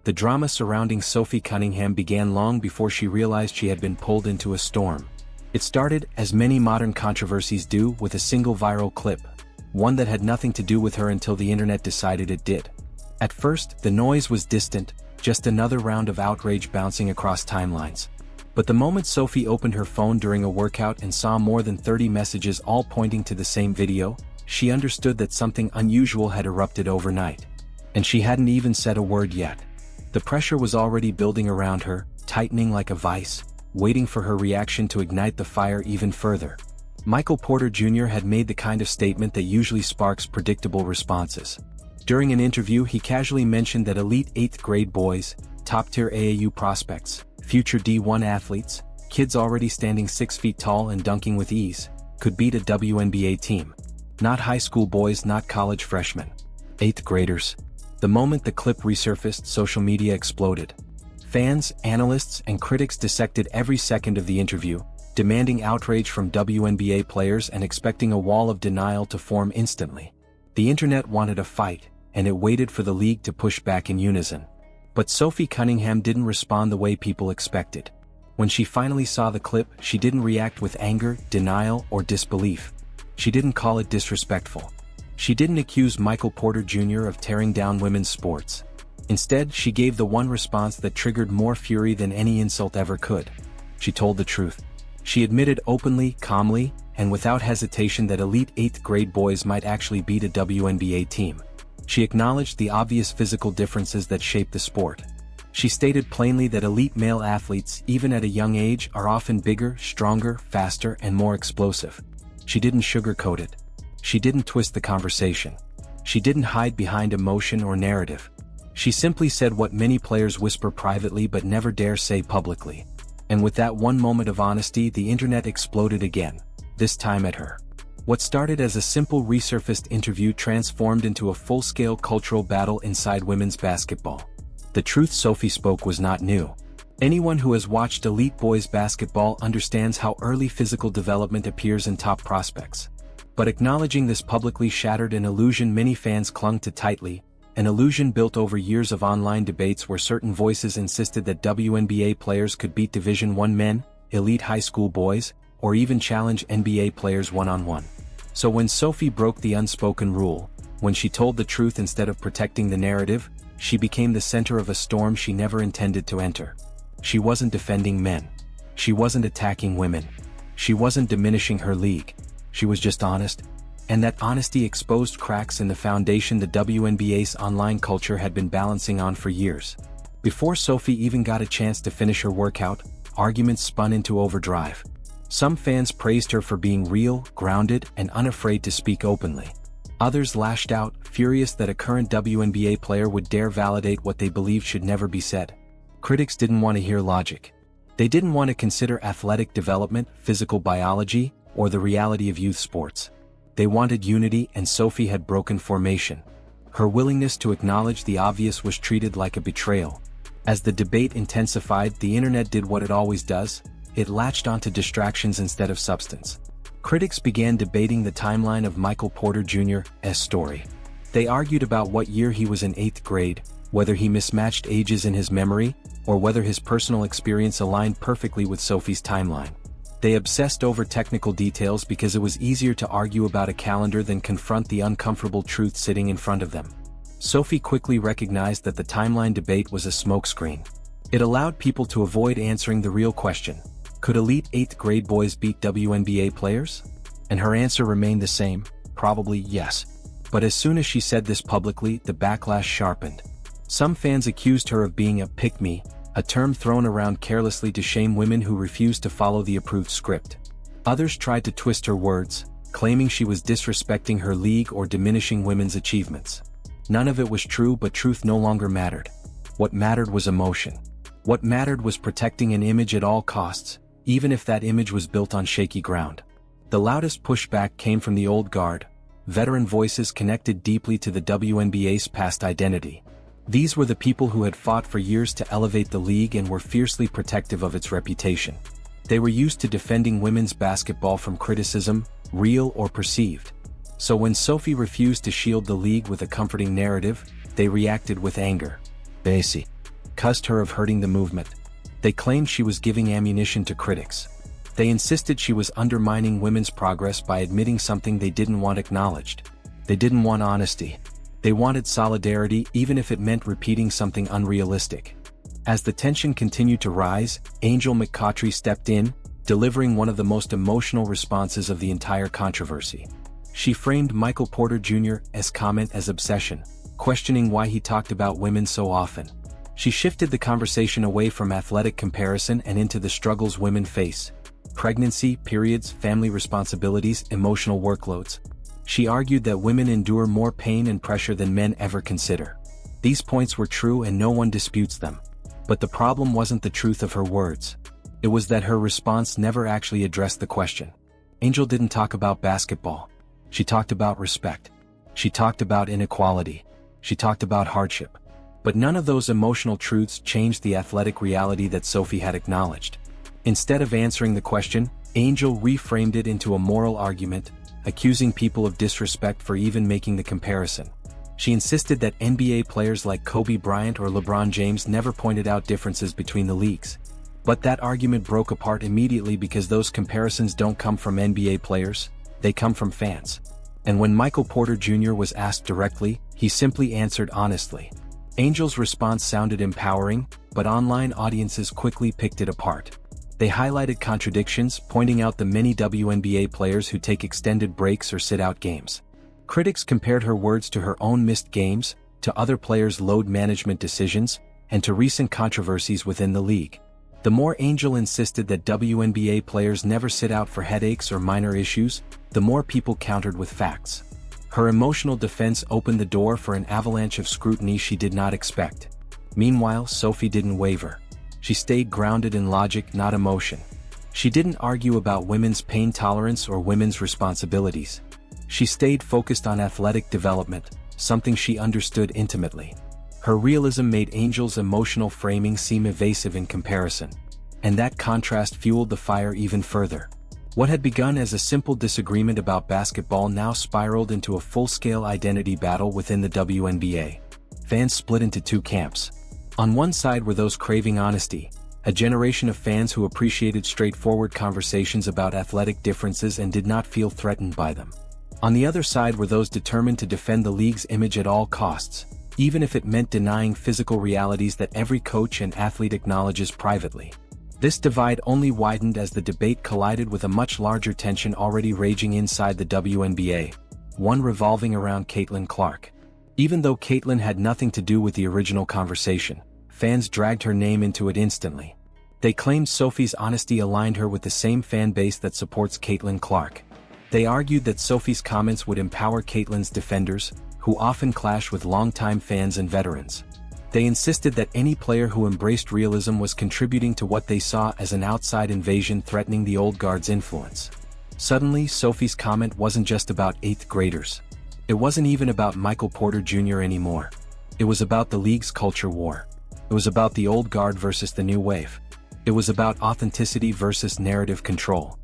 The drama surrounding Sophie Cunningham began long before she realized she had been pulled into a storm. It started, as many modern controversies do, with a single viral clip, one that had nothing to do with her until the internet decided it did. At first, the noise was distant, just another round of outrage bouncing across timelines. But the moment Sophie opened her phone during a workout and saw more than 30 messages all pointing to the same video, she understood that something unusual had erupted overnight. And she hadn't even said a word yet. The pressure was already building around her, tightening like a vice, waiting for her reaction to ignite the fire even further. Michael Porter Jr. had made the kind of statement that usually sparks predictable responses. During an interview, he casually mentioned that elite 8th grade boys, top-tier AAU prospects, future D1 athletes, kids already standing 6 feet tall and dunking with ease, could beat a WNBA team. Not high school boys, not college freshmen. 8th graders. The moment the clip resurfaced, social media exploded. Fans, analysts, and critics dissected every second of the interview, demanding outrage from WNBA players and expecting a wall of denial to form instantly. The internet wanted a fight, and it waited for the league to push back in unison. But Sophie Cunningham didn't respond the way people expected. When she finally saw the clip, she didn't react with anger, denial, or disbelief. She didn't call it disrespectful. She didn't accuse Michael Porter Jr. of tearing down women's sports. Instead, she gave the one response that triggered more fury than any insult ever could. She told the truth. She admitted openly, calmly, and without hesitation that elite 8th grade boys might actually beat a WNBA team. She acknowledged the obvious physical differences that shape the sport. She stated plainly that elite male athletes, even at a young age, are often bigger, stronger, faster, and more explosive. She didn't sugarcoat it. She didn't twist the conversation. She didn't hide behind emotion or narrative. She simply said what many players whisper privately but never dare say publicly. And with that one moment of honesty, the internet exploded again, this time at her. What started as a simple resurfaced interview transformed into a full-scale cultural battle inside women's basketball. The truth Sophie spoke was not new. Anyone who has watched elite boys basketball understands how early physical development appears in top prospects. But acknowledging this publicly shattered an illusion many fans clung to tightly, an illusion built over years of online debates where certain voices insisted that WNBA players could beat Division I men, elite high school boys, or even challenge NBA players one-on-one. So when Sophie broke the unspoken rule, when she told the truth instead of protecting the narrative, she became the center of a storm she never intended to enter. She wasn't defending men. She wasn't attacking women. She wasn't diminishing her league. She was just honest. And that honesty exposed cracks in the foundation the WNBA's online culture had been balancing on for years. Before Sophie even got a chance to finish her workout, arguments spun into overdrive. Some fans praised her for being real, grounded, and unafraid to speak openly. Others lashed out, furious that a current WNBA player would dare validate what they believed should never be said. Critics didn't want to hear logic. They didn't want to consider athletic development, physical biology, or the reality of youth sports. They wanted unity, and Sophie had broken formation. Her willingness to acknowledge the obvious was treated like a betrayal. As the debate intensified, the internet did what it always does. It latched onto distractions instead of substance. Critics began debating the timeline of Michael Porter Jr.'s story. They argued about what year he was in 8th grade, whether he mismatched ages in his memory, or whether his personal experience aligned perfectly with Sophie's timeline. They obsessed over technical details because it was easier to argue about a calendar than confront the uncomfortable truth sitting in front of them. Sophie quickly recognized that the timeline debate was a smokescreen. It allowed people to avoid answering the real question: could elite 8th grade boys beat WNBA players? And her answer remained the same: probably yes. But as soon as she said this publicly, the backlash sharpened. Some fans accused her of being a pick-me, a term thrown around carelessly to shame women who refused to follow the approved script. Others tried to twist her words, claiming she was disrespecting her league or diminishing women's achievements. None of it was true, but truth no longer mattered. What mattered was emotion. What mattered was protecting an image at all costs, even if that image was built on shaky ground. The loudest pushback came from the old guard, veteran voices connected deeply to the WNBA's past identity. These were the people who had fought for years to elevate the league and were fiercely protective of its reputation. They were used to defending women's basketball from criticism, real or perceived. So when Sophie refused to shield the league with a comforting narrative, they reacted with anger. Basi. accused her of hurting the movement. They claimed she was giving ammunition to critics. They insisted she was undermining women's progress by admitting something they didn't want acknowledged. They didn't want honesty. They wanted solidarity, even if it meant repeating something unrealistic. As the tension continued to rise, Angel McCoughtry stepped in, delivering one of the most emotional responses of the entire controversy. She framed Michael Porter Jr.'s comment as obsession, questioning why he talked about women so often. She shifted the conversation away from athletic comparison and into the struggles women face: pregnancy, periods, family responsibilities, emotional workloads. She argued that women endure more pain and pressure than men ever consider. These points were true and no one disputes them. But the problem wasn't the truth of her words. It was that her response never actually addressed the question. Angel didn't talk about basketball. She talked about respect. She talked about inequality. She talked about hardship. But none of those emotional truths changed the athletic reality that Sophie had acknowledged. Instead of answering the question, Angel reframed it into a moral argument, accusing people of disrespect for even making the comparison. She insisted that NBA players like Kobe Bryant or LeBron James never pointed out differences between the leagues. But that argument broke apart immediately because those comparisons don't come from NBA players, they come from fans. And when Michael Porter Jr. was asked directly, he simply answered honestly. Angel's response sounded empowering, but online audiences quickly picked it apart. They highlighted contradictions, pointing out the many WNBA players who take extended breaks or sit out games. Critics compared her words to her own missed games, to other players' load management decisions, and to recent controversies within the league. The more Angel insisted that WNBA players never sit out for headaches or minor issues, the more people countered with facts. Her emotional defense opened the door for an avalanche of scrutiny she did not expect. Meanwhile, Sophie didn't waver. She stayed grounded in logic, not emotion. She didn't argue about women's pain tolerance or women's responsibilities. She stayed focused on athletic development, something she understood intimately. Her realism made Angel's emotional framing seem evasive in comparison. And that contrast fueled the fire even further. What had begun as a simple disagreement about basketball now spiraled into a full-scale identity battle within the WNBA. Fans split into two camps. On one side were those craving honesty, a generation of fans who appreciated straightforward conversations about athletic differences and did not feel threatened by them. On the other side were those determined to defend the league's image at all costs, even if it meant denying physical realities that every coach and athlete acknowledges privately. This divide only widened as the debate collided with a much larger tension already raging inside the WNBA, one revolving around Caitlin Clark. Even though Caitlin had nothing to do with the original conversation, fans dragged her name into it instantly. They claimed Sophie's honesty aligned her with the same fan base that supports Caitlin Clark. They argued that Sophie's comments would empower Caitlin's defenders, who often clash with longtime fans and veterans. They insisted that any player who embraced realism was contributing to what they saw as an outside invasion threatening the old guard's influence. Suddenly, Sophie's comment wasn't just about 8th graders. It wasn't even about Michael Porter Jr. anymore. It was about the league's culture war. It was about the old guard versus the new wave. It was about authenticity versus narrative control.